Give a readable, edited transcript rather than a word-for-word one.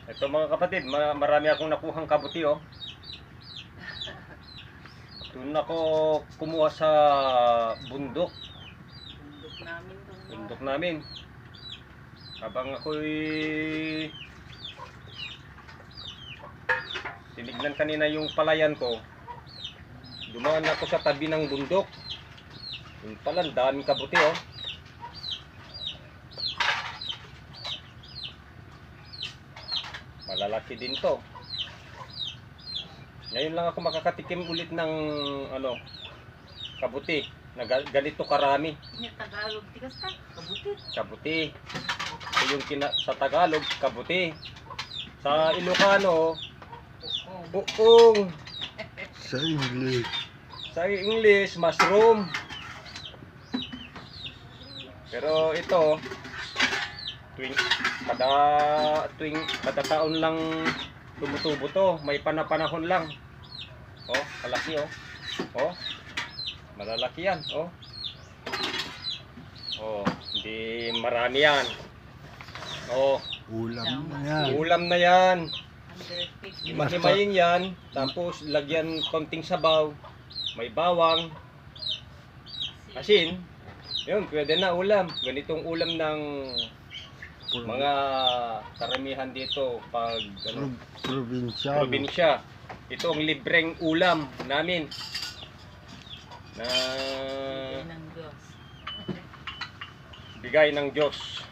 Ito mga kapatid, marami akong nakuhang kabuti oh. Doon ako kumuha sa bundok. Bundok namin. Habang ako'y tinignan kanina yung palayan ko, dumaan ako sa tabi ng bundok. Yung pala, daming kabuti oh. Malalaki din to. Ngayon lang ako makakatikim ulit ng kabuti na ganito karami. Tagalog, tigas ka, kabuti. Kabuti. Ito yung sa Tagalog, kabuti. Sa Ilocano, buong. Sa English. Sa English, mushroom. Pero ito, kada taon lang tumutubo to. May panahon lang. Oh, kalaki oh. Oh. Malalaki yan, oh. Oh, hindi marami yan. Oh, Ulam na yan. ulam na yan. 150. Himahimayin yan, tapos lagyan konting sabaw, may bawang, asin. Yun, pwede na ulam. Ganitong ulam ng mga karamihan dito pag Probinsya. probinsya. Ito ang libreng ulam namin na Ng Diyos. bigay ng Diyos.